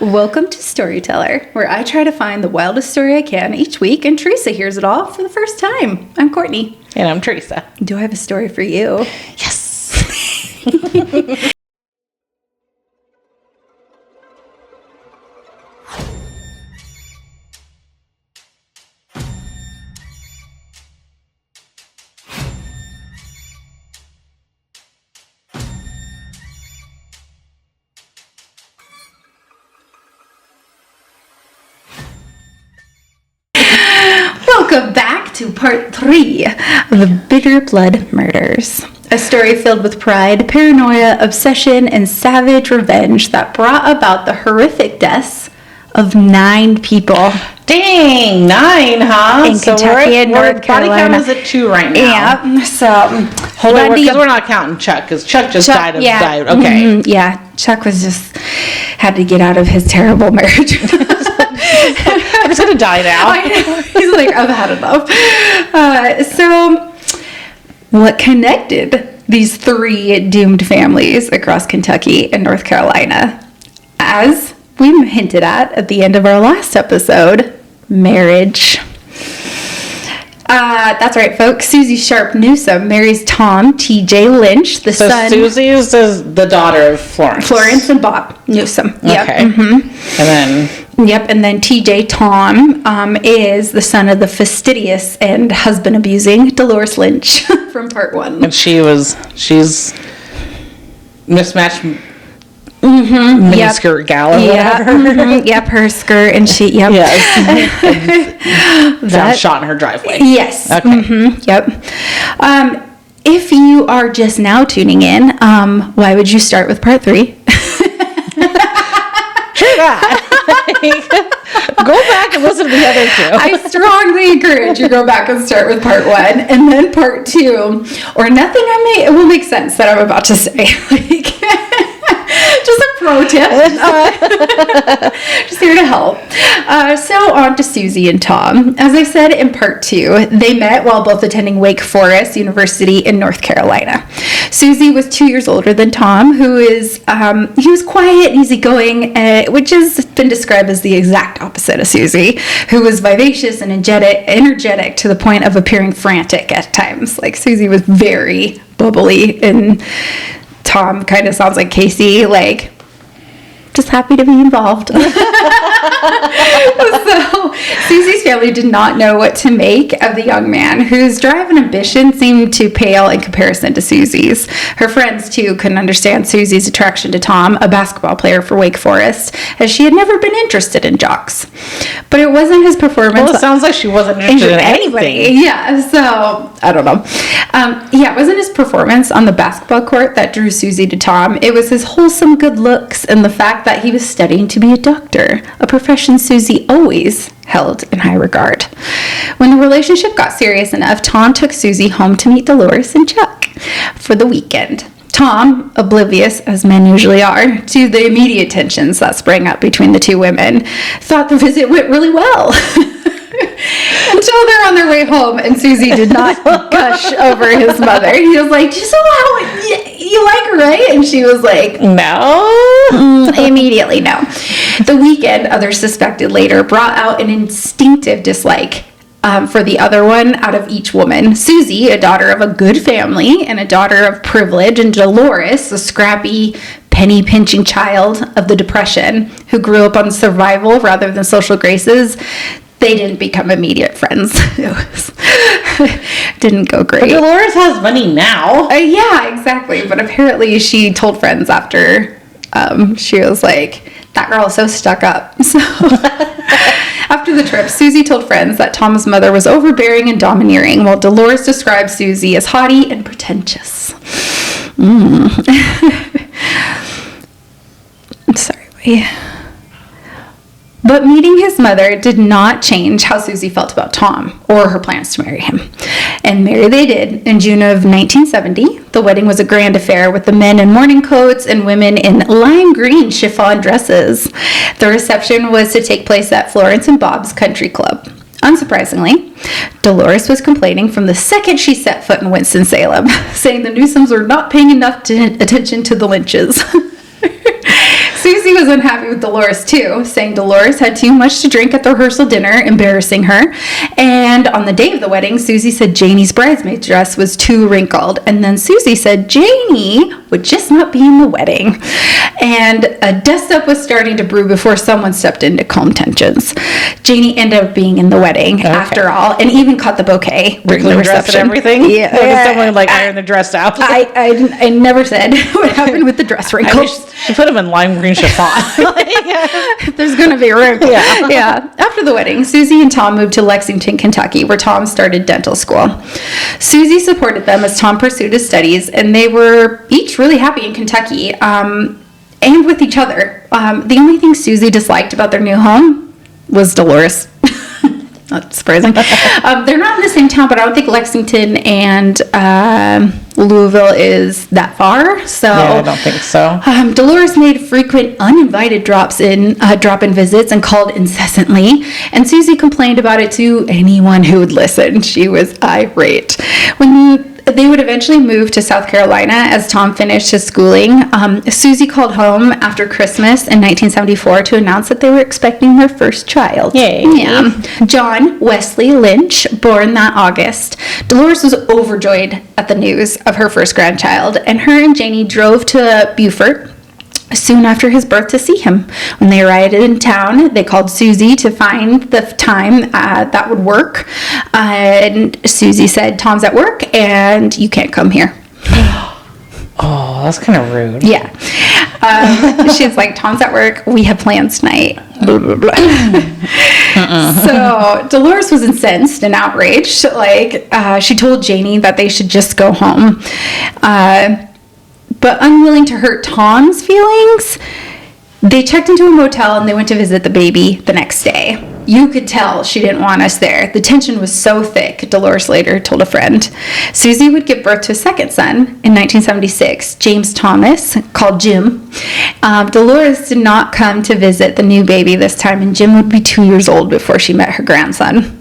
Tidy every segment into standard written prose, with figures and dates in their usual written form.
Welcome to Storyteller, where I try to find the wildest story I can each week, and Teresa hears it all for the first time. I'm Courtney. And I'm Teresa. Do I have a story for you? Yes. Welcome back to part 3 of the Bitter Blood Murders. A story filled with pride, paranoia, obsession, and savage revenge that brought about the horrific deaths of 9 people. Dang, 9, huh? In Kentucky and North Carolina. Body count is at 2 right now. Yeah, so... Because we're not counting Chuck, because Chuck just died. Okay. Mm-hmm, yeah, Chuck had to get out of his terrible marriage. I'm just going to die now. I know. He's like, I've had enough. So, what connected these 3 doomed families across Kentucky and North Carolina? As we hinted at the end of our last episode, marriage. That's right, folks. Susie Sharp Newsom marries Tom T.J. Lynch, the son. Susie is the daughter of Florence. Florence and Bob Newsom. Yep. Okay. Mm-hmm. And then. Yep, and then T.J. Tom is the son of the fastidious and husband-abusing Dolores Lynch from part 1. And she's mismatched miniskirt gal or whatever. Yep, her skirt, and she, yep. Found shot in her driveway. Yes. Okay. Yep. If you are just now tuning in, why would you start with part 3? True that. Go back and listen to the other 2. I strongly encourage you to go back and start with part 1 and then part 2, or nothing it will make sense that I'm about to say. Just a pro tip. Just here to help. So on to Susie and Tom. As I said in part 2, they met while both attending Wake Forest University in North Carolina. Susie was 2 years older than Tom, he was quiet and easygoing, which has been described as the exact opposite of Susie, who was vivacious and energetic to the point of appearing frantic at times. Like, Susie was very bubbly, and Tom kind of sounds like Casey, like, just happy to be involved. So, Susie's family did not know what to make of the young man, whose drive and ambition seemed to pale in comparison to Susie's. Her friends, too, couldn't understand Susie's attraction to Tom, a basketball player for Wake Forest, as she had never been interested in jocks. But it wasn't his performance. Well, it sounds like she wasn't interested in anybody. Yeah, so, I don't know. It wasn't his performance on the basketball court that drew Susie to Tom. It was his wholesome good looks and the fact that he was studying to be a doctor, a profession Susie always held in high regard. When the relationship got serious enough, Tom took Susie home to meet Dolores and Chuck for the weekend. Tom, oblivious, as men usually are, to the immediate tensions that sprang up between the 2 women, thought the visit went really well. Until they're on their way home, and Susie did not gush over his mother. He was like, so you like her, right? And she was like, no. Immediately, no. The weekend, others suspected later, brought out an instinctive dislike for the other one out of each woman. Susie, a daughter of a good family and a daughter of privilege, and Dolores, a scrappy, penny-pinching child of the Depression who grew up on survival rather than social graces. They didn't become immediate friends. Didn't go great. But Dolores has money now. Yeah, exactly. But apparently she told friends after she was like, that girl is so stuck up. So after the trip, Susie told friends that Tom's mother was overbearing and domineering, while Dolores described Susie as haughty and pretentious. Sorry. But meeting his mother did not change how Susie felt about Tom or her plans to marry him. And marry they did in June of 1970. The wedding was a grand affair with the men in morning coats and women in lime green chiffon dresses. The reception was to take place at Florence and Bob's Country Club. Unsurprisingly, Dolores was complaining from the second she set foot in Winston-Salem, saying the Newsoms were not paying enough attention to the Lynches. Susie was unhappy with Dolores too, saying Dolores had too much to drink at the rehearsal dinner, embarrassing her. And on the day of the wedding, Susie said Janie's bridesmaid dress was too wrinkled. And then Susie said Janie would just not be in the wedding. And a dust-up was starting to brew before someone stepped in to calm tensions. Janie ended up being in the wedding after all, and even caught the bouquet during the dress and reception. everything? Yeah. Or did someone like iron the dress out? I never said what happened with the dress I wrinkles. wish she put them in lime green chiffon. There's going to be room. Yeah. Yeah. After the wedding, Susie and Tom moved to Lexington, Kentucky, where Tom started dental school. Susie supported them as Tom pursued his studies, and they were each really happy in Kentucky, and with each other. The only thing Susie disliked about their new home was Dolores. Not surprising. They're not in the same town, but I don't think Lexington and Louisville is that far. So Yeah, I don't think so. Dolores made frequent uninvited drop-in visits and called incessantly. And Susie complained about it to anyone who would listen. She was irate. When they would eventually move to South Carolina as Tom finished his schooling, Susie called home after Christmas in 1974 to announce that they were expecting their first child. Yay. Yeah. John Wesley Lynch, born that August. Dolores was overjoyed at the news of her first grandchild, and her and Janie drove to Beaufort soon after his birth to see him. When they arrived in town, they called Susie to find the time that would work. And Susie said, Tom's at work and you can't come here. Oh, that's kind of rude. Yeah. She's like, Tom's at work. We have plans tonight. Blah, blah, blah. So Dolores was incensed and outraged. She told Janie that they should just go home. But unwilling to hurt Tom's feelings, they checked into a motel and they went to visit the baby the next day. You could tell she didn't want us there. The tension was so thick, Dolores later told a friend. Susie would give birth to a second son in 1976, James Thomas, called Jim. Dolores did not come to visit the new baby this time, and Jim would be 2 years old before she met her grandson.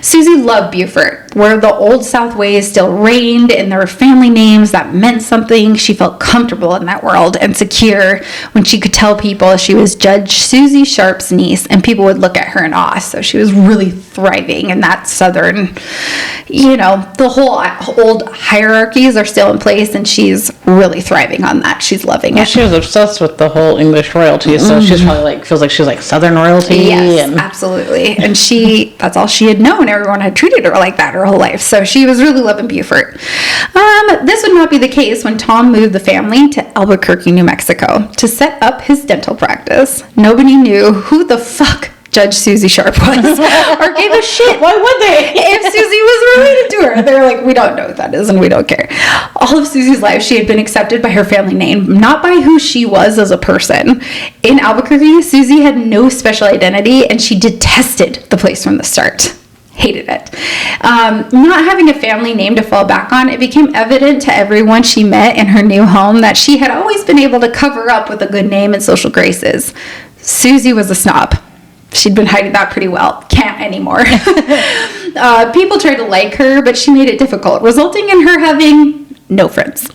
Susie loved Beaufort, where the old South ways still reigned, and there were family names that meant something. She felt comfortable in that world and secure when she could tell people she was Judge Susie Sharp's niece, and people would look at her in awe. So she was really thriving in that southern, the whole old hierarchies are still in place, and she's really thriving on that. She's loving it. She was obsessed with the whole English royalty, so she's probably feels like she's like Southern royalty. Yes, absolutely. And that's all she had known. Everyone had treated her like that her whole life. So she was really loving Beaufort. This would not be the case when Tom moved the family to Albuquerque, New Mexico to set up his dental practice. Nobody knew who the fuck Judge Susie Sharp was or gave a shit. Why would they? If Susie was related to her. They were like, we don't know who that is and we don't care. All of Susie's life, she had been accepted by her family name, not by who she was as a person. In Albuquerque, Susie had no special identity and she detested the place from the start. Hated it. Not having a family name to fall back on, it became evident to everyone she met in her new home that she had always been able to cover up with a good name and social graces. Susie was a snob. She'd been hiding that pretty well. Can't anymore. People tried to like her, but she made it difficult, resulting in her having no friends.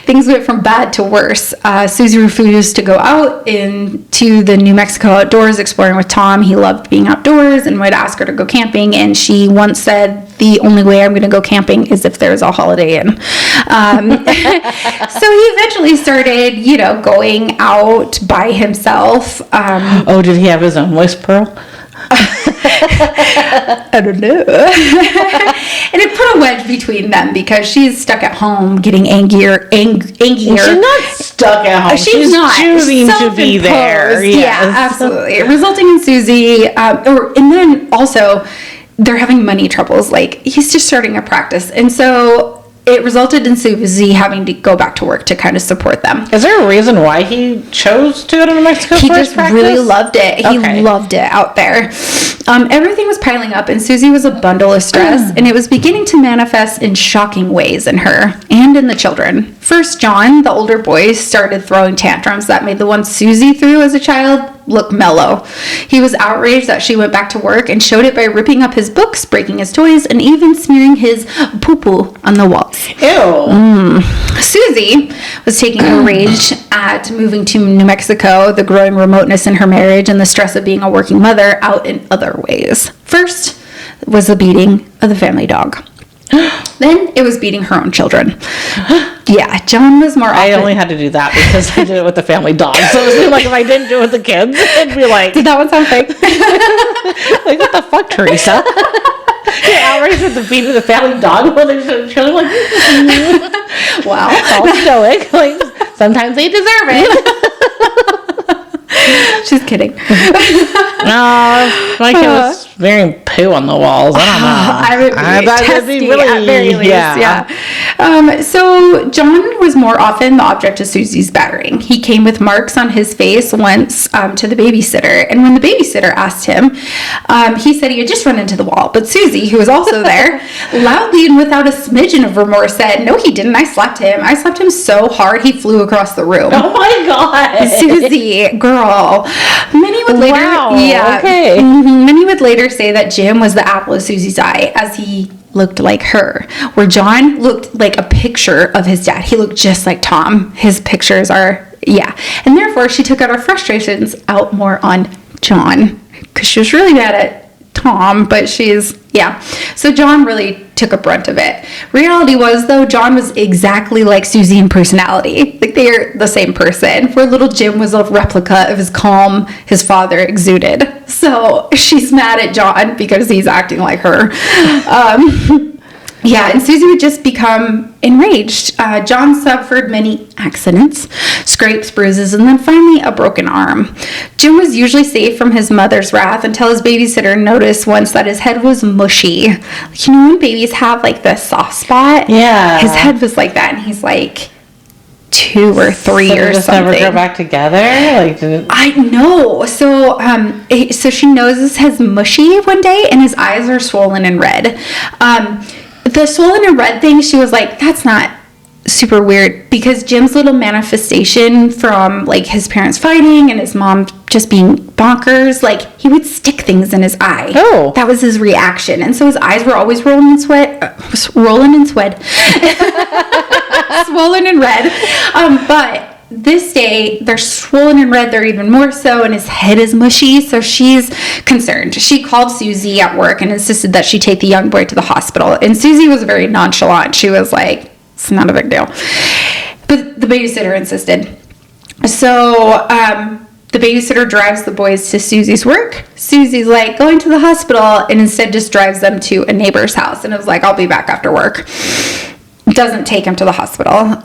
Things went from bad to worse. Susie refused to go out into the New Mexico outdoors exploring with Tom. He loved being outdoors and would ask her to go camping, and she once said, the only way I'm going to go camping is if there's a Holiday Inn. So he eventually started, going out by himself. Did he have his own voice pearl? I don't know. And it put a wedge between them because she's stuck at home getting angier. She's not stuck at home. She's not choosing to be there. Yes. Yeah, absolutely. Resulting in Susie, and then also they're having money troubles. Like, he's just starting a practice. And so it resulted in Susie having to go back to work to kind of support them. Is there a reason why he chose to go to New Mexico He for his just practice? really loved it. He loved it out there. Everything was piling up, and Susie was a bundle of stress, and it was beginning to manifest in shocking ways in her and in the children. First, John, the older boy, started throwing tantrums that made the one Susie threw as a child look mellow. He was outraged that she went back to work and showed it by ripping up his books, breaking his toys, and even smearing his poo-poo on the walls. Ew. Susie Susie was taking her rage at moving to New Mexico, the growing remoteness in her marriage, and the stress of being a working mother out in other ways. First was the beating of the family dog. Then it was beating her own children. Yeah, John was more often... I only had to do that because I did it with the family dog. So it was like if I didn't do it with the kids, it'd be like... Did that one sound fake? Like, what the fuck, Teresa? You're outraged with the beating of the family dog when they're children like... Wow. all stoic. Like, sometimes they deserve it. She's kidding. No, my kid was wearing poo on the walls. I don't know. I would be testy really, at very least. Yeah. So John was more often the object of Susie's battering. He came with marks on his face once to the babysitter, and when the babysitter asked him, he said he had just run into the wall. But Susie, who was also there, loudly and without a smidgen of remorse, said, "No, he didn't. I slapped him. I slapped him so hard he flew across the room." Oh my god, Susie, girl. Many would later, Many would later say that Jim was the apple of Susie's eye, as he looked like her, where John looked like a picture of his dad. He looked just like Tom. His pictures are, and therefore she took out her frustrations out more on John, because she was really mad at Tom, but so John really took a brunt of it. Reality was, though, John was exactly like Susie in personality. Like, they're the same person, where little Jim was a replica of his calm his father exuded. So she's mad at John because he's acting like her. And Susie would just become enraged. John suffered many accidents, scrapes, bruises, and then finally a broken arm. Jim was usually safe from his mother's wrath until his babysitter noticed once that his head was mushy. Like, you know when babies have like the soft spot? Yeah. His head was like that, and he's like 2 or 3 or just something. Never go back together? I know. So so she notices his mushy one day, and his eyes are swollen and red. The swollen and red thing, she was like, that's not super weird, because Jim's little manifestation from like his parents fighting and his mom just being bonkers, like he would stick things in his eye. Oh. That was his reaction. And so his eyes were always swollen and red. But this day, they're swollen and red. They're even more so, and his head is mushy, so she's concerned. She called Susie at work and insisted that she take the young boy to the hospital. And Susie was very nonchalant. She was like, it's not a big deal. But the babysitter insisted. So the babysitter drives the boys to Susie's work. Susie's like, going to the hospital, and instead just drives them to a neighbor's house. And it was like, I'll be back after work. Doesn't take him to the hospital.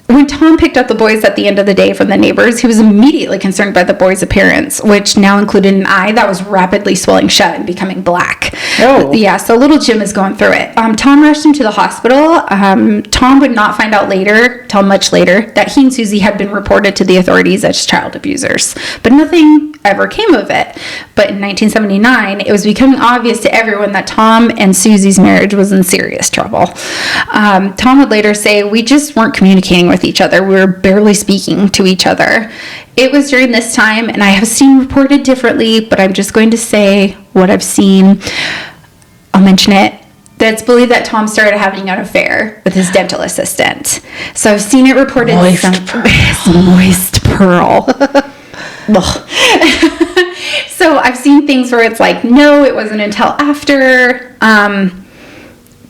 When Tom picked up the boys at the end of the day from the neighbors, he was immediately concerned by the boys' appearance, which now included an eye that was rapidly swelling shut and becoming black. Oh. Yeah, so little Jim is going through it. Tom rushed him to the hospital. Tom would not find out till much later, that he and Susie had been reported to the authorities as child abusers. But nothing ever came of it. But in 1979, it was becoming obvious to everyone that Tom and Susie's marriage was in serious trouble. Tom would later say, we just weren't communicating with each other. We were barely speaking to each other. It was during this time, and I have seen reported differently, but I'm just going to say what I've seen. I'll mention it. That's believed that Tom started having an affair with his dental assistant. So I've seen it reported. Moist pearl. So I've seen things where it's like, no, it wasn't until after.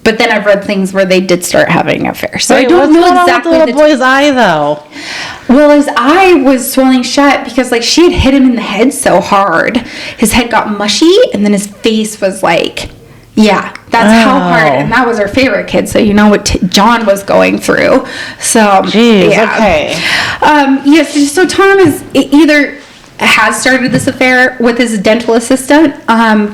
But then I've read things where they did start having an affair. So I don't know exactly. What's the little boy's eye, though? Well, his eye was swelling shut because, like, she had hit him in the head so hard. His head got mushy, and then his face was like, that's how hard. And that was her favorite kid, so you know what John was going through. So, okay. Yes, so Tom is either has started this affair with his dental assistant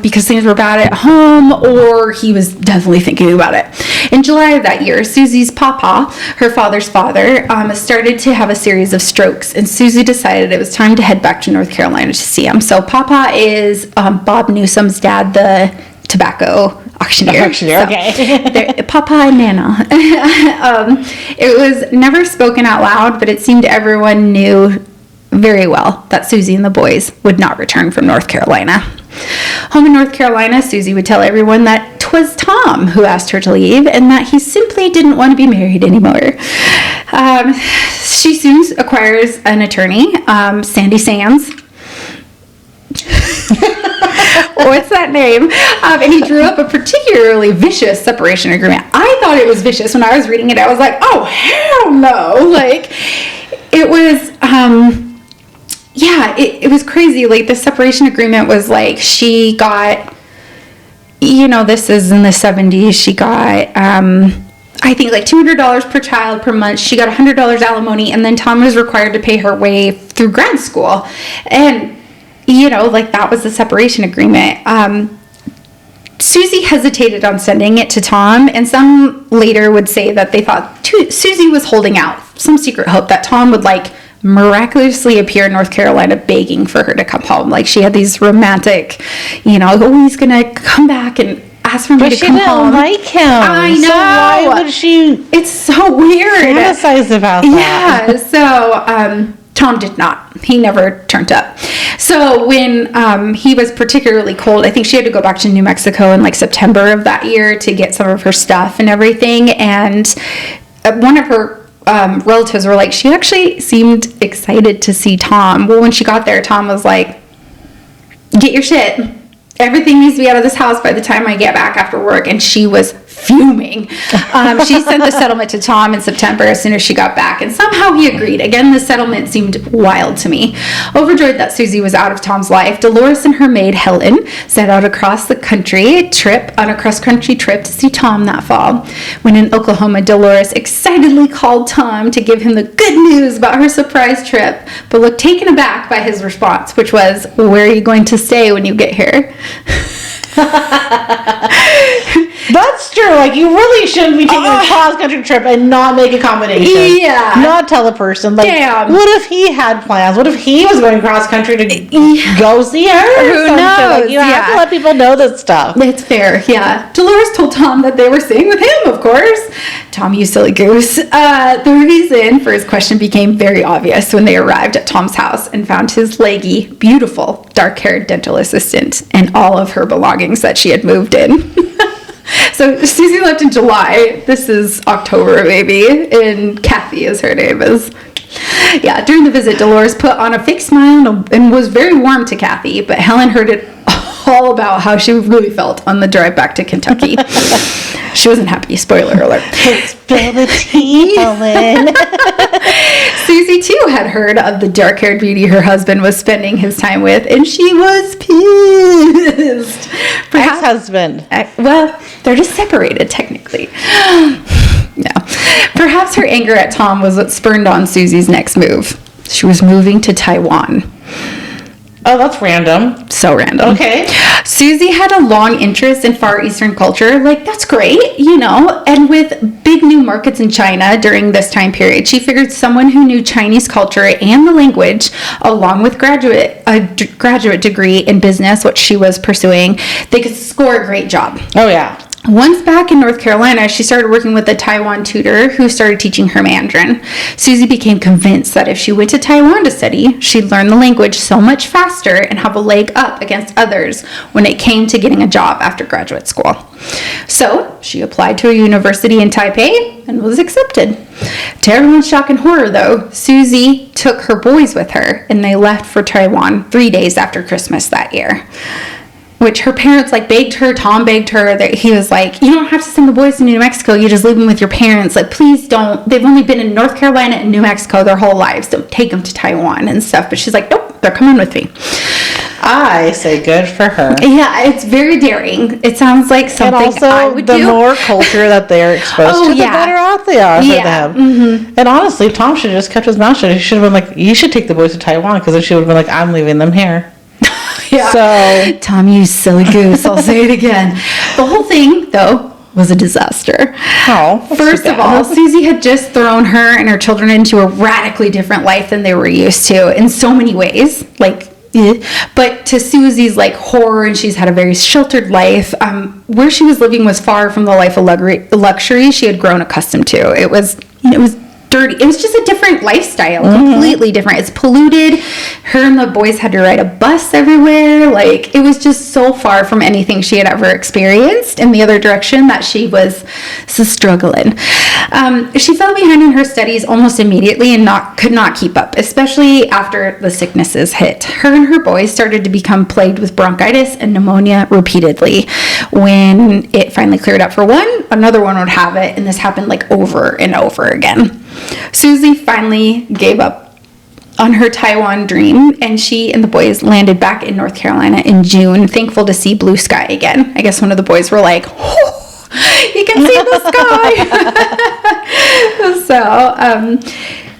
because things were bad at home, or he was definitely thinking about it. In July of that year, Susie's papa, her father's father, started to have a series of strokes, and Susie decided it was time to head back to North Carolina to see him. So papa is Bob Newsom's dad, the tobacco auctioneer. Okay. Papa and Nana. It was never spoken out loud, but it seemed everyone knew very well that Susie and the boys would not return from North Carolina. Home in North Carolina, Susie would tell everyone that 'twas Tom who asked her to leave, and that he simply didn't want to be married anymore. She soon acquires an attorney, Sandy Sands. What's that name? And he drew up a particularly vicious separation agreement. I thought it was vicious when I was reading it. I was like, oh, hell no. Like, it was, it was crazy. Like, the separation agreement was like, she got, this is in the 70s, she got, I think like $200 per child per month. She got $100 alimony, and then Tom was required to pay her way through grad school. And that was the separation agreement. Susie hesitated on sending it to Tom, and some later would say that they thought Susie was holding out some secret hope that Tom would miraculously appear in North Carolina begging for her to come home. Like, she had these romantic, he's gonna come back and ask for me to come home. But she didn't like him. I know. So why would she? It's so weird. Fantasize about that. Yeah. So Tom did not. He never turned up. So when he was particularly cold, I think she had to go back to New Mexico in September of that year to get some of her stuff and everything. And one of her relatives were like, she actually seemed excited to see Tom. Well, when she got there, Tom was like, get your shit. Everything needs to be out of this house by the time I get back after work. And she was fuming. She sent the settlement to Tom in September as soon as she got back, and somehow he agreed. Again, the settlement seemed wild to me. Overjoyed that Susie was out of Tom's life, Dolores and her maid Helen set out across the country on a cross-country trip to see Tom that fall. When in Oklahoma, Dolores excitedly called Tom to give him the good news about her surprise trip, but looked taken aback by his response, which was, "Where are you going to stay when you get here?" That's true. You really shouldn't be taking a cross-country trip and not make accommodations. Yeah. Not tell a person. Damn. What if he had plans? What if he was going cross-country to go see her? Who knows? You have to let people know this stuff. It's fair, yeah. Dolores told Tom that they were staying with him, of course. Tom, you silly goose. The reason for his question became very obvious when they arrived at Tom's house and found his leggy, beautiful, dark-haired dental assistant and all of her belongings that she had moved in. So Susie left in July. This is October, maybe, and Kathy is her name. Yeah, during the visit, Dolores put on a fake smile and was very warm to Kathy, but Helen heard it all about how she really felt on the drive back to Kentucky. She wasn't happy. Spoiler alert. Spill the tea, Helen. Susie, too, had heard of the dark-haired beauty her husband was spending his time with, and she was pissed. Ex-husband. Well, they're just separated, technically. No. Perhaps her anger at Tom was what spurred on Susie's next move. She was moving to Taiwan. Oh, that's random. So random. Okay. Susie had a long interest in Far Eastern culture. That's great, And with big new markets in China during this time period, she figured someone who knew Chinese culture and the language, along with a graduate degree in business, which she was pursuing, they could score a great job. Oh, yeah. Once back in North Carolina, she started working with a Taiwan tutor who started teaching her Mandarin. Susie became convinced that if she went to Taiwan to study, she'd learn the language so much faster and have a leg up against others when it came to getting a job after graduate school. So she applied to a university in Taipei and was accepted. To everyone's shock and horror, though, Susie took her boys with her, and they left for Taiwan 3 days after Christmas that year. Which her parents begged her. Tom begged her. That he was like, you don't have to send the boys to New Mexico. You just leave them with your parents. Please don't. They've only been in North Carolina and New Mexico their whole lives. Don't take them to Taiwan and stuff. But she's like, nope, they're coming with me. I say good for her. Yeah, it's very daring. It sounds like something I would do. And also, the more culture that they're exposed to, the better off they are for them. Mm-hmm. And honestly, Tom should have just kept his mouth shut. He should have been like, you should take the boys to Taiwan, because then she would have been like, I'm leaving them here. Yeah. So, Tom, you silly goose. I'll say it again. The whole thing, though, was a disaster. Oh, First of all, Susie had just thrown her and her children into a radically different life than they were used to in so many ways. But to Susie's horror, and she's had a very sheltered life, where she was living was far from the life of luxury she had grown accustomed to. It was dirty. It was just a different lifestyle, completely different. It's polluted. Her and the boys had to ride a bus everywhere. Like, it was just so far from anything she had ever experienced in the other direction that she was struggling. She fell behind in her studies almost immediately and could not keep up, especially after the sicknesses hit. Her and her boys started to become plagued with bronchitis and pneumonia repeatedly. When it finally cleared up for one, another one would have it, and this happened like over and over again. Susie finally gave up on her Taiwan dream, and she and the boys landed back in North Carolina in June, thankful to see blue sky again. I guess one of the boys were like, oh, you can see the sky. So,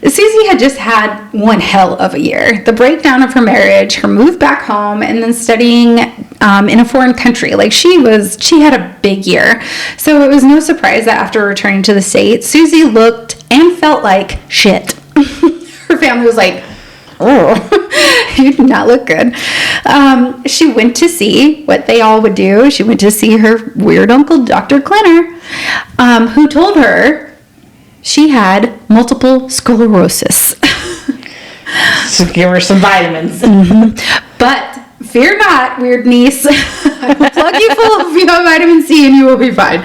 Susie had just had one hell of a year. The breakdown of her marriage, her move back home, and then studying in a foreign country. Like, she had a big year. So it was no surprise that after returning to the States, Susie looked and felt like shit. Her family was like, oh, you do not look good. She went to see what they all would do. She went to see her weird uncle, Dr. Klenner, who told her she had multiple sclerosis. So give her some vitamins. But fear not, weird niece. I will plug you full of vitamin C and you will be fine.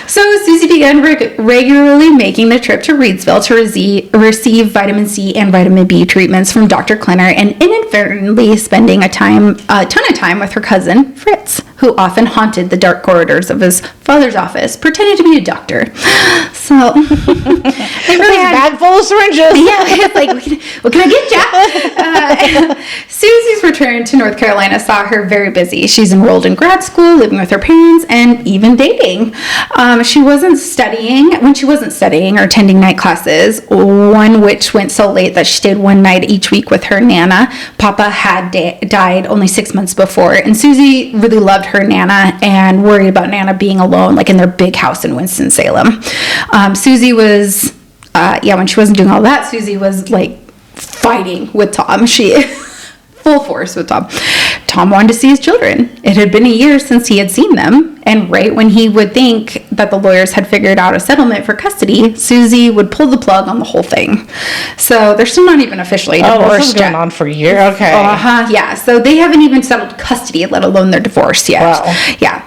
So Susie began regularly making the trip to Reidsville to receive vitamin C and vitamin B treatments from Dr. Klenner, and inadvertently spending a ton of time with her cousin, Fritz, who often haunted the dark corridors of his father's office, pretending to be a doctor. So, they really had bag full of syringes. Yeah, it's like, what can I get ya? Susie's return to North Carolina saw her very busy. She's enrolled in grad school, living with her parents, and even dating. She wasn't studying or attending night classes, one which went so late that she stayed one night each week with her Nana. Papa had died only 6 months before, and Susie really loved her Nana and worried about Nana being alone, like in their big house in Winston-Salem. Susie was, when she wasn't doing all that, Susie was like fighting with Tom. She full force with Tom. Tom wanted to see his children. It had been a year since he had seen them, and right when he would think that the lawyers had figured out a settlement for custody, Susie would pull the plug on the whole thing. So they're still not even officially divorced. Oh, this is going on for a year? Okay. Yeah. So they haven't even settled custody, let alone their divorce yet. Wow. Yeah.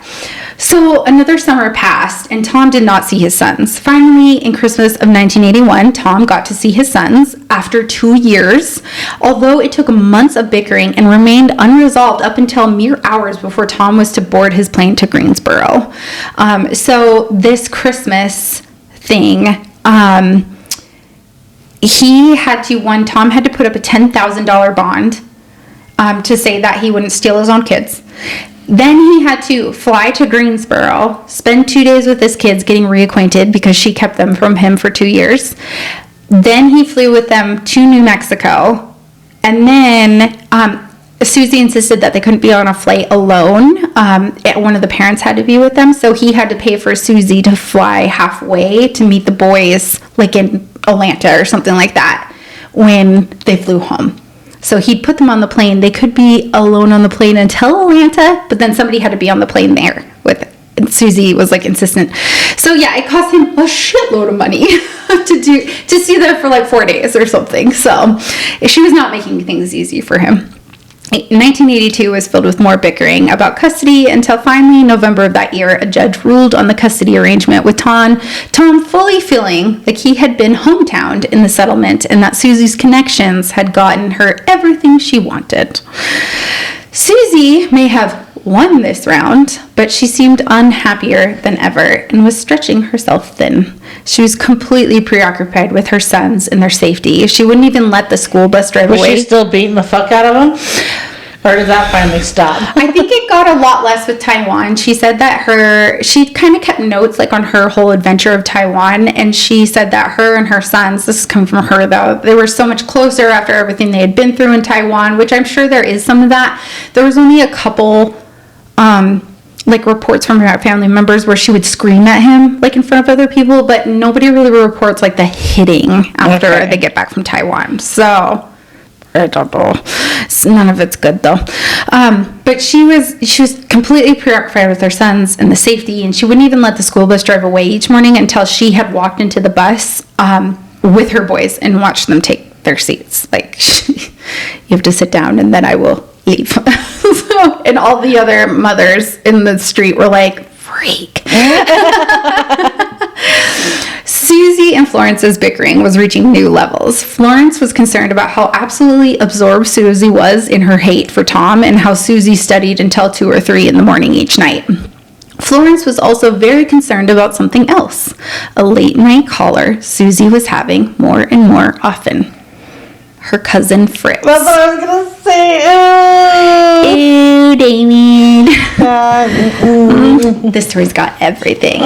So another summer passed, and Tom did not see his sons. Finally, in Christmas of 1981, Tom got to see his sons after 2 years, although it took months of bickering and remained unresolved up until mere hours before Tom was to board his plane to Greensboro. So this Christmas thing, Tom had to put up a $10,000 bond to say that he wouldn't steal his own kids. Then he had to fly to Greensboro, spend 2 days with his kids getting reacquainted because she kept them from him for 2 years. Then he flew with them to New Mexico. And then Susie insisted that they couldn't be on a flight alone. One of the parents had to be with them. So he had to pay for Susie to fly halfway to meet the boys, like in Atlanta or something like that, when they flew home. So he'd put them on the plane. They could be alone on the plane until Atlanta, but then somebody had to be on the plane there with it. And Susie was like insistent. So yeah, it cost him a shitload of money to see them for like 4 days or something. So she was not making things easy for him. 1982 was filled with more bickering about custody until finally, November of that year, a judge ruled on the custody arrangement with Tom fully feeling like he had been hometowned in the settlement and that Susie's connections had gotten her everything she wanted. Susie may have won this round, but she seemed unhappier than ever and was stretching herself thin. She was completely preoccupied with her sons and their safety. She wouldn't even let the school bus drive away. Was she still beating the fuck out of them? Or did that finally stop? I think it got a lot less with Taiwan. She said that she kind of kept notes like on her whole adventure of Taiwan, and she said that her and her sons, this is coming from her though, they were so much closer after everything they had been through in Taiwan, which I'm sure there is some of that. There was only a couple like reports from her family members where she would scream at him like in front of other people, but nobody really reports like the hitting after they get back from Taiwan. So I don't know. None of it's good though. But she was completely preoccupied with her sons and the safety, and she wouldn't even let the school bus drive away each morning until she had walked into the bus with her boys and watched them take their seats. Like, you have to sit down and then I will leave. And all the other mothers in the street were like, freak. Susie and Florence's bickering was reaching new levels. Florence was concerned about how absolutely absorbed Susie was in her hate for Tom and how Susie studied until 2 or 3 in the morning each night. Florence was also very concerned about something else, a late night caller Susie was having more and more often. Her cousin Fritz. That's what I was gonna say. Ew, Damien. This story's got everything.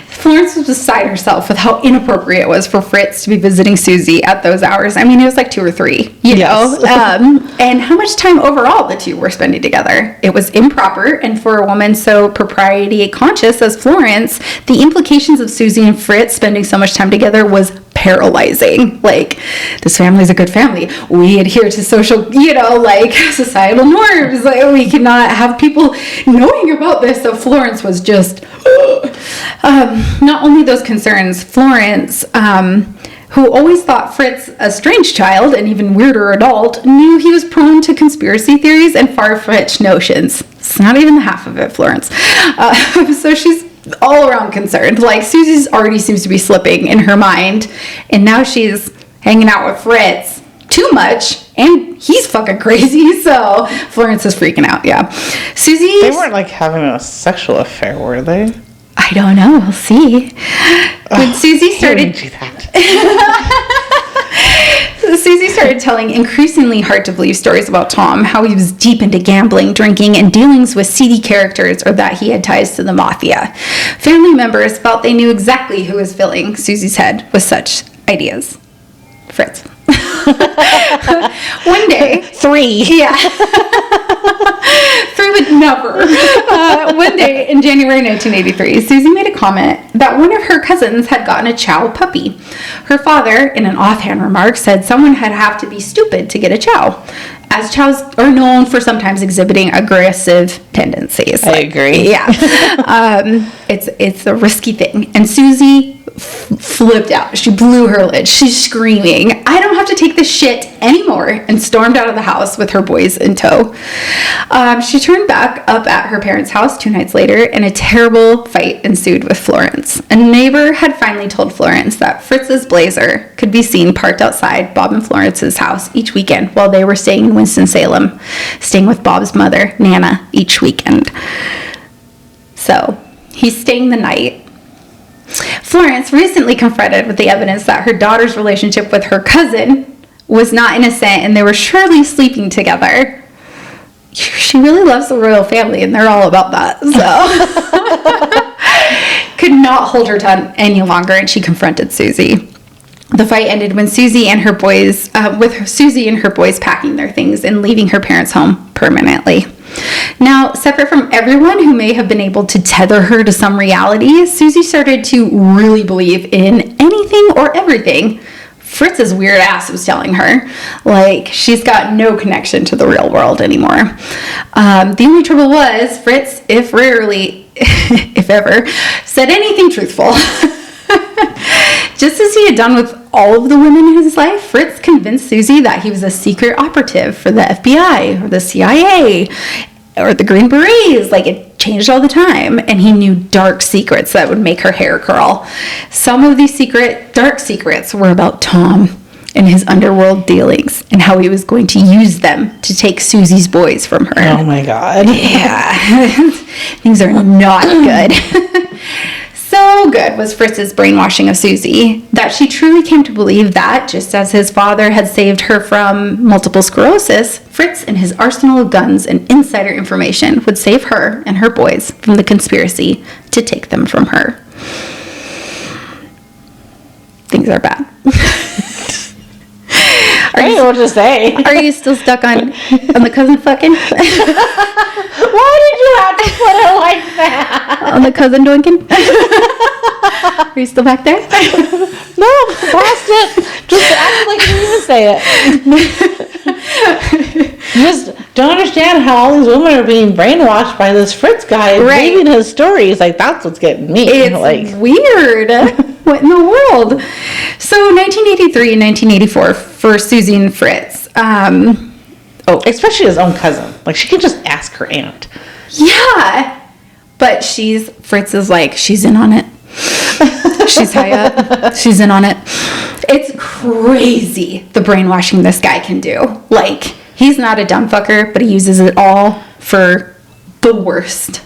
Florence was beside herself with how inappropriate it was for Fritz to be visiting Susie at those hours. I mean, it was like 2 or 3, you know? And how much time overall the two were spending together. It was improper, and for a woman so propriety conscious as Florence, the implications of Susie and Fritz spending so much time together was paralyzing. Like, this family's a good family. We adhere to social, societal norms. Like, we cannot have people knowing about this. So Florence was just... not only those concerns, Florence, who always thought Fritz a strange child, an even weirder adult, knew he was prone to conspiracy theories and far-fetched notions. It's not even the half of it, Florence. So she's all around concerned. Like, Susie's already seems to be slipping in her mind, and now she's hanging out with Fritz too much, and he's fucking crazy, so Florence is freaking out, yeah. Susie... They weren't, like, having a sexual affair, were they? I don't know. We'll see. When Susie started... do that. Susie started telling increasingly hard-to-believe stories about Tom, how he was deep into gambling, drinking, and dealings with seedy characters, or that he had ties to the mafia. Family members felt they knew exactly who was filling Susie's head with such ideas. Fritz. One day... 3. Yeah. 3 would never. One day in January 1983, Susie made a comment that one of her cousins had gotten a chow puppy. Her father, in an offhand remark, said someone had have to be stupid to get a chow, as chows are known for sometimes exhibiting aggressive tendencies. I agree. Yeah. It's a risky thing. And Susie flipped out. She blew her lid. She's screaming, "I don't have to take this shit anymore," and stormed out of the house with her boys in tow. She turned back up at her parents' house 2 nights later, and a terrible fight ensued with Florence. A neighbor had finally told Florence that Fritz's Blazer could be seen parked outside Bob and Florence's house each weekend while they were staying in Winston-Salem, staying with Bob's mother, Nana, each weekend. So, he's staying the night. Florence, recently confronted with the evidence that her daughter's relationship with her cousin was not innocent and they were surely sleeping together. She really loves the royal family and they're all about that. So could not hold her tongue any longer, and she confronted Susie. The fight ended when Susie and her boys, packing their things and leaving her parents' home permanently. Now, separate from everyone who may have been able to tether her to some reality, Susie started to really believe in anything or everything Fritz's weird ass was telling her. Like, she's got no connection to the real world anymore. The only trouble was Fritz, if ever, said anything truthful. Just as he had done with all of the women in his life, Fritz convinced Susie that he was a secret operative for the FBI or the CIA or the Green Berets. Like, it changed all the time, and he knew dark secrets that would make her hair curl. Some of these dark secrets were about Tom and his underworld dealings and how he was going to use them to take Susie's boys from her. Oh my God. Yeah. Things are not good. So good was Fritz's brainwashing of Susie that she truly came to believe that, just as his father had saved her from multiple sclerosis, Fritz and his arsenal of guns and insider information would save her and her boys from the conspiracy to take them from her. Things are bad. I don't know what to say. Are you still stuck on the cousin fucking? Why did you have to put it like that? On the cousin doinking? Are you still back there? No, past it. Just act like you even say it. You just don't understand how all these women are being brainwashed by this Fritz guy and believing his stories. Like, that's what's getting me. It's like, weird. What in the world? So 1983 and 1984 for Susie and Fritz. Especially his own cousin. Like, she could just ask her aunt. Yeah. But Fritz is like, she's in on it. She's high up. She's in on it. It's crazy the brainwashing this guy can do. Like, he's not a dumb fucker, but he uses it all for the worst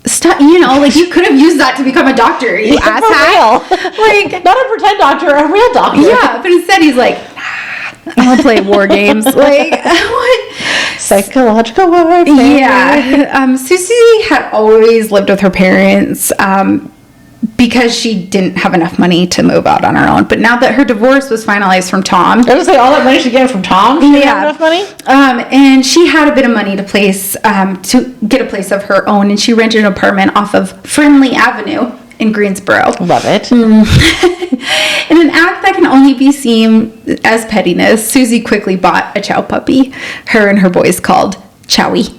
stuff. You know, like, you could have used that to become a doctor. You asshat. Like, not a pretend doctor, a real doctor. Yeah, but instead he's like, I'm gonna play war games. Like, what? Psychological warfare. Yeah. Susie had always lived with her parents because she didn't have enough money to move out on her own. But now that her divorce was finalized from Tom. I was going to say, all that money she getting from Tom? She didn't have enough money? And she had a bit of money to get a place of her own. And she rented an apartment off of Friendly Avenue in Greensboro. Love it. In an act that can only be seen as pettiness, Susie quickly bought a chow puppy. Her and her boys called Chowie.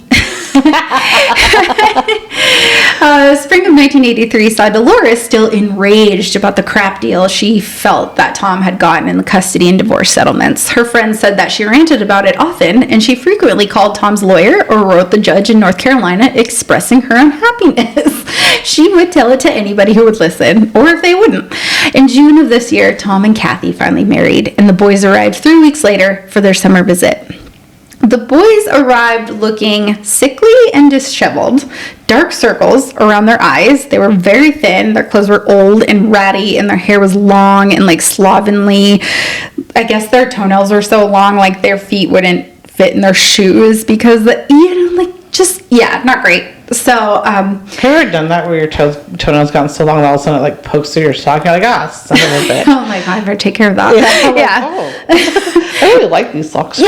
Spring of 1983 saw Dolores still enraged about the crap deal she felt that Tom had gotten in the custody and divorce settlements. Her friends said that she ranted about it often, and she frequently called Tom's lawyer or wrote the judge in North Carolina expressing her unhappiness. She would tell it to anybody who would listen, or if they wouldn't. In June of this year, Tom and Kathy finally married, and the boys arrived 3 weeks later for their summer visit. The boys arrived looking sickly and disheveled, dark circles around their eyes. They were very thin. Their clothes were old and ratty, and their hair was long and like slovenly. I guess their toenails were so long, like their feet wouldn't fit in their shoes because, not great. So, have you ever done that where your toenails gotten so long that all of a sudden it like pokes through your sock? You're like, son of a bitch. Oh my God, I better take care of that. I really like these socks too.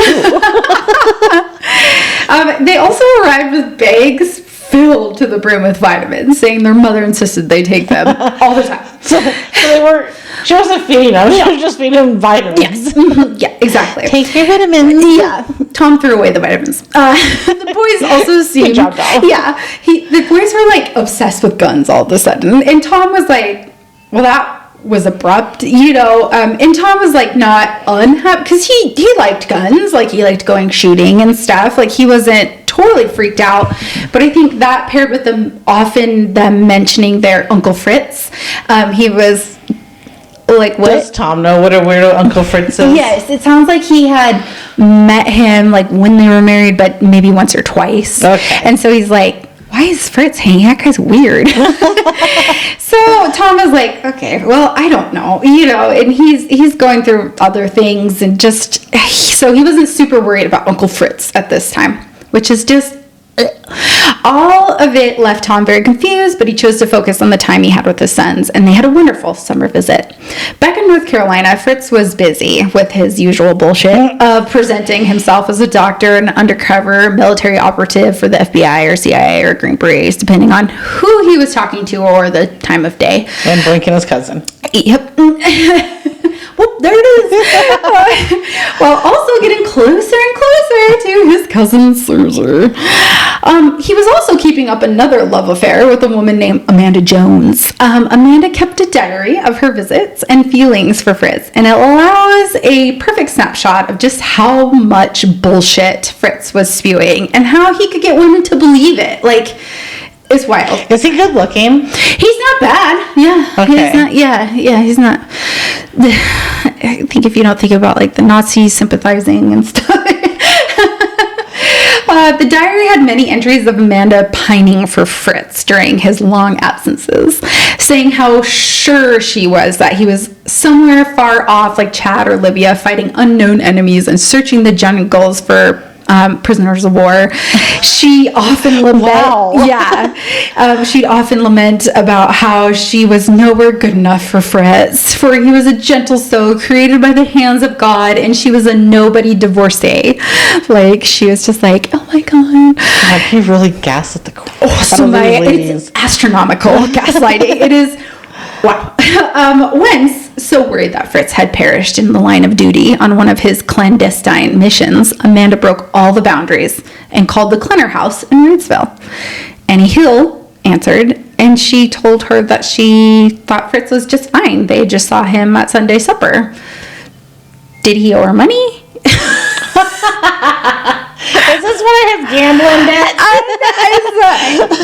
They also arrived with bags filled to the brim with vitamins, saying their mother insisted they take them all the time. So she wasn't feeding them, she was just feeding them vitamins. Yes. Yeah, exactly. Take your vitamins. Yeah. Tom threw away the vitamins. The boys also seemed... Good job, doll. Yeah. The boys were like obsessed with guns all of a sudden. And Tom was like, well, that was abrupt, and Tom was like not unhappy because he liked guns, like he liked going shooting and stuff, like he wasn't totally freaked out, but I think that paired with them mentioning their Uncle Fritz, he was like, what? Does Tom know what a weirdo Uncle Fritz is? Yes, it sounds like he had met him like when they were married, but maybe once or twice. Okay. And so he's like, why is Fritz hanging? That guy's weird. So Tom was like, okay, well, I don't know, and he's going through other things and so he wasn't super worried about Uncle Fritz at this time, which is just all of it left Tom very confused, but he chose to focus on the time he had with his sons, and they had a wonderful summer visit. Back in North Carolina, Fritz was busy with his usual bullshit of presenting himself as a doctor and undercover military operative for the FBI or CIA or Green Berets, depending on who he was talking to or the time of day. And blinking his cousin. Yep. Whoop, there it is. While also getting closer and closer to his cousin Susie. He was also keeping up another love affair with a woman named Amanda Jones. Amanda kept a diary of her visits and feelings for Fritz, and it allows a perfect snapshot of just how much bullshit Fritz was spewing and how he could get women to believe it. Like, it's wild. Is he good looking? He's not bad. Yeah. Okay. He's not, he's not. I think if you don't think about like the Nazis sympathizing and stuff. The diary had many entries of Amanda pining for Fritz during his long absences, saying how sure she was that he was somewhere far off like Chad or Libya fighting unknown enemies and searching the jungles for prisoners of war. She often she'd often lament about how she was nowhere good enough for Fritz, for he was a gentle soul created by the hands of God, and she was a nobody divorcee. Like, she was just like, oh my God. Like, he really gaslit the crap it's astronomical gaslighting. It is, wow. Once so worried that Fritz had perished in the line of duty on one of his clandestine missions, Amanda broke all the boundaries and called the Klenner house in Reidsville. Annie Hill answered, and she told her that she thought Fritz was just fine. They just saw him at Sunday supper. Did he owe her money? Is this when I have gambling debt?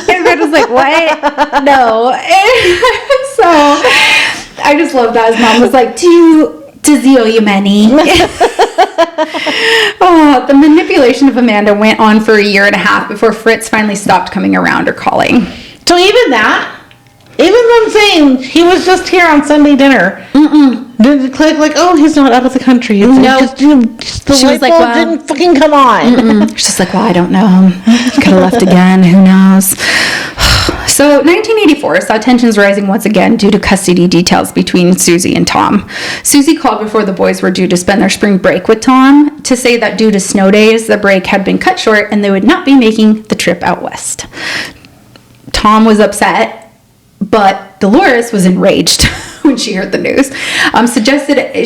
And Fred was like, what? No. So I just love that. His mom was like, does he owe you money? The manipulation of Amanda went on for a year and a half before Fritz finally stopped coming around or calling. So even them saying he was just here on Sunday dinner, did it click like, oh, he's not out of the country? It's no. Just the light bulb didn't fucking come on. She's just like, well, I don't know. He could have left again. Who knows? So 1984 saw tensions rising once again due to custody details between Susie and Tom. Susie called before the boys were due to spend their spring break with Tom to say that due to snow days, the break had been cut short and they would not be making the trip out west. Tom was upset, but Dolores was enraged when she heard the news.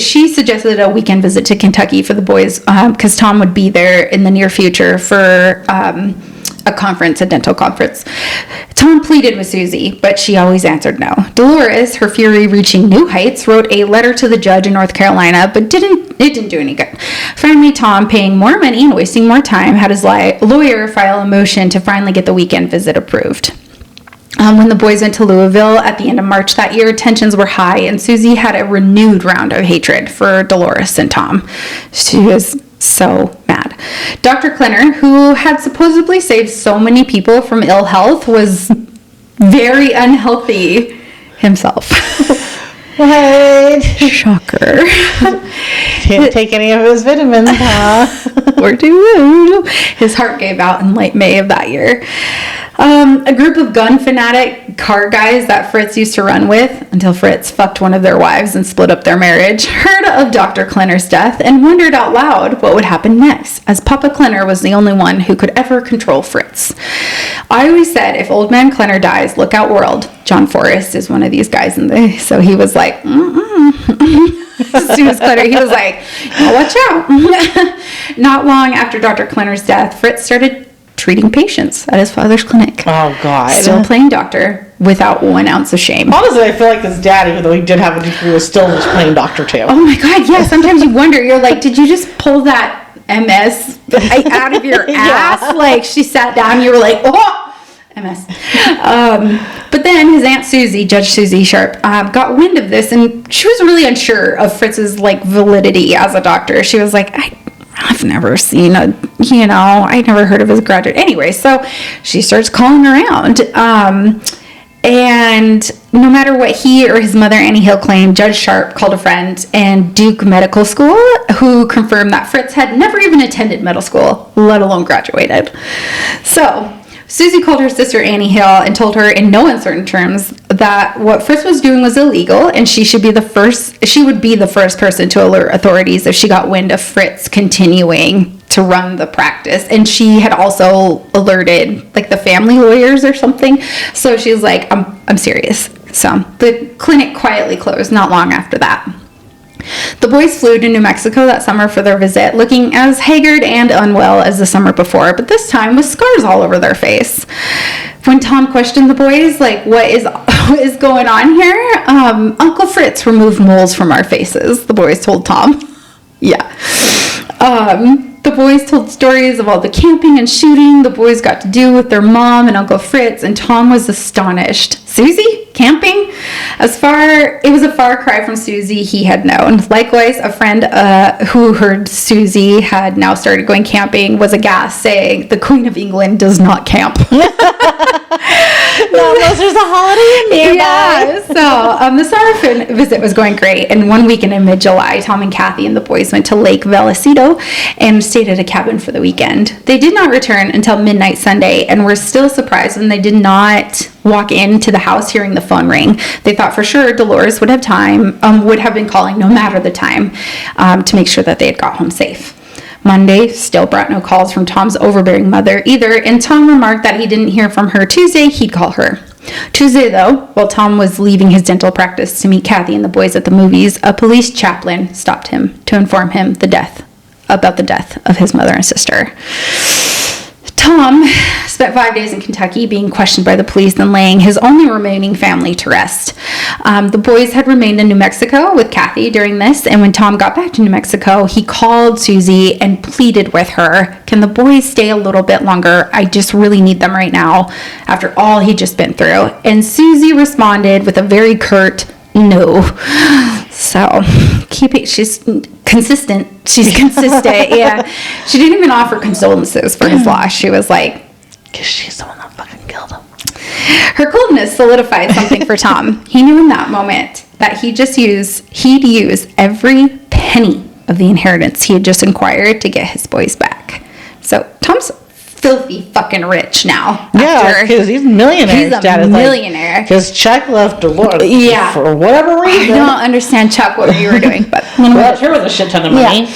She suggested a weekend visit to Kentucky for the boys because Tom would be there in the near future for a dental conference. Tom pleaded with Susie, but she always answered no. Dolores, her fury reaching new heights, wrote a letter to the judge in North Carolina, but it didn't do any good. Finally, Tom, paying more money and wasting more time, had his lawyer file a motion to finally get the weekend visit approved. When the boys went to Louisville at the end of March that year, tensions were high, and Susie had a renewed round of hatred for Dolores and Tom. She was so mad. Dr. Klenner, who had supposedly saved so many people from ill health, was very unhealthy himself. What? Shocker. Didn't take any of his vitamins, huh? Or do. His heart gave out in late May of that year. A group of gun fanatic car guys that Fritz used to run with, until Fritz fucked one of their wives and split up their marriage, heard of Dr. Klenner's death and wondered out loud what would happen next, as Papa Klenner was the only one who could ever control Fritz. I always said, if old man Klenner dies, look out world. John Forrest is one of these guys, so he was like, As soon as Klenner, he was like, oh, watch out. Not long after Dr. Klenner's death, Fritz started treating patients at his father's clinic. Oh, God. Still playing doctor without 1 ounce of shame. Honestly, I feel like his dad, even though he did have a degree, was still just playing doctor too. Oh my God, yeah. Sometimes you wonder, you're like, did you just pull that MS out of your ass? Yeah. Like, she sat down, you were like, oh, MS. But then his Aunt Susie, Judge Susie Sharp, got wind of this, and she was really unsure of Fritz's validity as a doctor. She was like, I've never seen I never heard of his graduate. Anyway, so she starts calling around. And no matter what he or his mother, Annie Hill, claimed, Judge Sharp called a friend and Duke Medical School, who confirmed that Fritz had never even attended medical school, let alone graduated. So Susie called her sister Annie Hill and told her in no uncertain terms that what Fritz was doing was illegal, and she would be the first person to alert authorities if she got wind of Fritz continuing to run the practice. And she had also alerted the family lawyers or something. So she was like, I'm serious. So the clinic quietly closed not long after that. The boys flew to New Mexico that summer for their visit, looking as haggard and unwell as the summer before, but this time with scars all over their face. When Tom questioned the boys, what is going on here? Uncle Fritz removed moles from our faces, the boys told Tom. Yeah. The boys told stories of all the camping and shooting the boys got to do with their mom and Uncle Fritz, and Tom was astonished. Susie? Camping? It was a far cry from Susie he had known. Likewise, a friend who heard Susie had now started going camping was aghast, saying, the Queen of England does not camp. No, unless there's a holiday nearby. Yeah, so the summer visit was going great, and one weekend in mid-July, Tom and Kathy and the boys went to Lake Vallecito and stayed at a cabin for the weekend. They did not return until midnight Sunday, and were still surprised when they did not walk into the house hearing the phone ring. They thought for sure Dolores would have been calling no matter the time, to make sure that they had got home safe. Monday still brought no calls from Tom's overbearing mother either, and Tom remarked that he didn't hear from her Tuesday, he'd call her. Tuesday, though, while Tom was leaving his dental practice to meet Kathy and the boys at the movies, a police chaplain stopped him to inform him about the death of his mother and sister. Tom spent 5 days in Kentucky being questioned by the police and laying his only remaining family to rest. The boys had remained in New Mexico with Kathy during this, and when Tom got back to New Mexico, he called Susie and pleaded with her, "Can the boys stay a little bit longer? I just really need them right now," after all he'd just been through. And Susie responded with a very curt no. So, she's consistent. She's consistent, yeah. She didn't even offer condolences for his loss. She was like, because she's the one that fucking killed him. Her coldness solidified something for Tom. He knew in that moment that he'd use every penny of the inheritance he had just acquired to get his boys back. So, Tom's filthy fucking rich now. Yeah, because he's millionaire. He's a millionaire. Because Chuck left Dolores. Yeah. For whatever reason. I don't understand, Chuck, what you were doing, but well, her with a shit ton of money.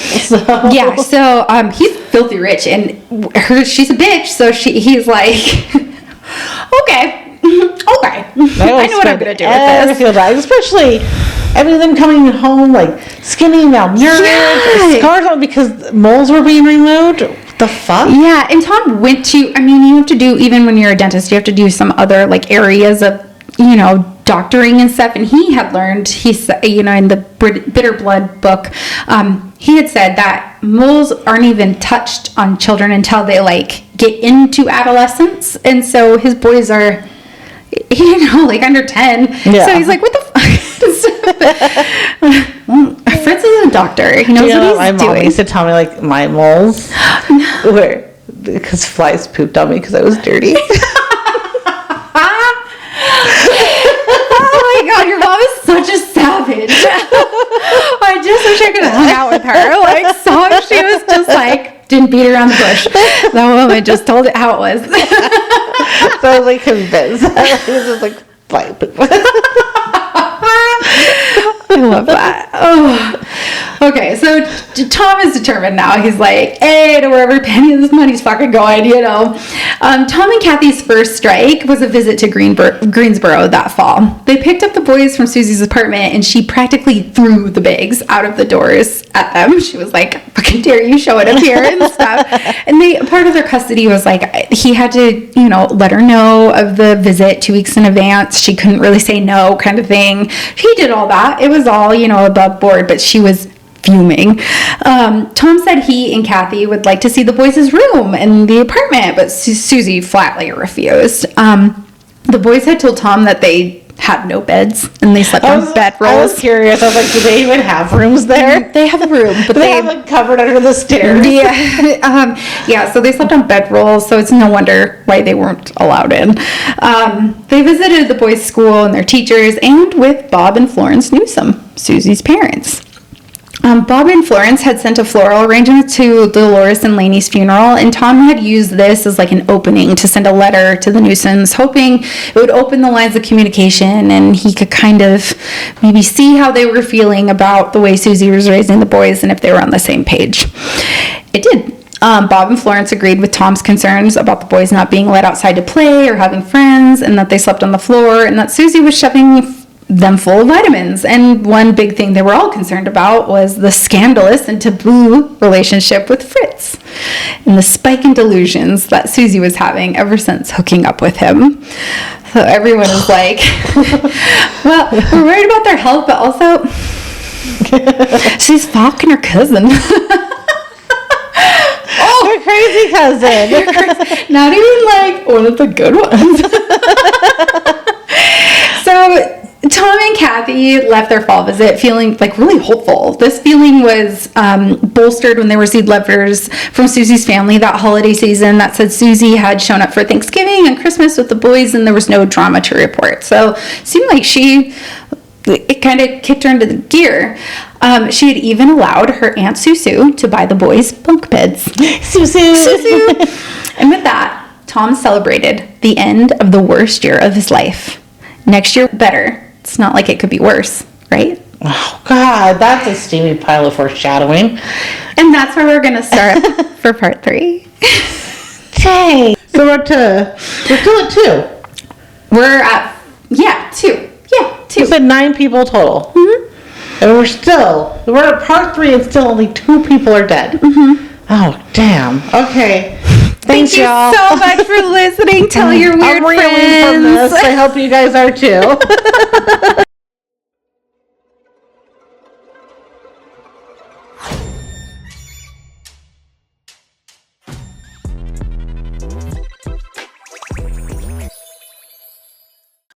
Yeah. So he's filthy rich, and she's a bitch. So he's like, okay. I know what I'm gonna do with this. Especially, I mean, them coming home like skinny, malnourished, scars on because moles were being removed. The fuck? Yeah, and Tom went to, you have to do, even when you're a dentist, you have to do some other, like, areas of, doctoring and stuff, and he had learned, in the Bitter Blood book, he had said that moles aren't even touched on children until they, like, get into adolescence, and so his boys are, under 10, yeah. So he's like, what the fuck? Fritz is a doctor. He knows what he's doing. Mom used to tell me, like, my moles, because flies pooped on me because I was dirty. Oh my god, your mom is such a savage. I just wish I could have hung out with her. Like, so she was just like, didn't beat around the bush. That woman just told it how it was. So I was like convinced. He was just like, fly poop. I love that. Oh. Okay, so Tom is determined now. He's like, hey, to wherever penny of this money's fucking going, Tom and Kathy's first strike was a visit to Greensboro that fall. They picked up the boys from Susie's apartment, and she practically threw the bags out of the doors at them. She was like, fucking dare you showing up here and stuff. And part of their custody was like, he had to, let her know of the visit 2 weeks in advance. She couldn't really say no, kind of thing. He did all that. It was all, above board, but she was fuming. Tom said he and Kathy would like to see the boys' room in the apartment, but Susie flatly refused. The boys had told Tom that they had no beds and they slept on bedrolls. I was curious. I was like, do they even have rooms there? They have a room, but they have it covered under the stairs. Yeah. So they slept on bedrolls, so it's no wonder why they weren't allowed in. They visited the boys' school and their teachers, and with Bob and Florence Newsom, Susie's parents. Bob and Florence had sent a floral arrangement to Dolores and Laney's funeral, and Tom had used this as like an opening to send a letter to the Newsoms, hoping it would open the lines of communication and he could kind of maybe see how they were feeling about the way Susie was raising the boys and if they were on the same page. It did. Bob and Florence agreed with Tom's concerns about the boys not being let outside to play or having friends, and that they slept on the floor, and that Susie was shoving them full of vitamins. And one big thing they were all concerned about was the scandalous and taboo relationship with Fritz and the spike in delusions that Susie was having ever since hooking up with him. So everyone was like, well, we're worried about their health, but also she's fucking her cousin. Oh, her crazy cousin. Not even like one of the good ones. So Tom and Kathy left their fall visit feeling like really hopeful. This feeling was bolstered when they received letters from Susie's family that holiday season that said Susie had shown up for Thanksgiving and Christmas with the boys and there was no drama to report. So it seemed like it kind of kicked her into the gear. She had even allowed her Aunt Susu to buy the boys bunk beds. Susu. And with that, Tom celebrated the end of the worst year of his life. Next year, better. It's not like it could be worse, right? Oh, God, that's a steamy pile of foreshadowing. And that's where we're going to start for part 3. Okay. So we're still at 2. We're at, 2. Yeah, 2. You said 9 people total. Mm-hmm. And we're at part 3 and still only 2 people are dead. Mm-hmm. Oh, damn. Okay. Thanks, Thank you y'all. so much for listening. Tell your weird I'm reeling friends. from this. I hope you guys are too.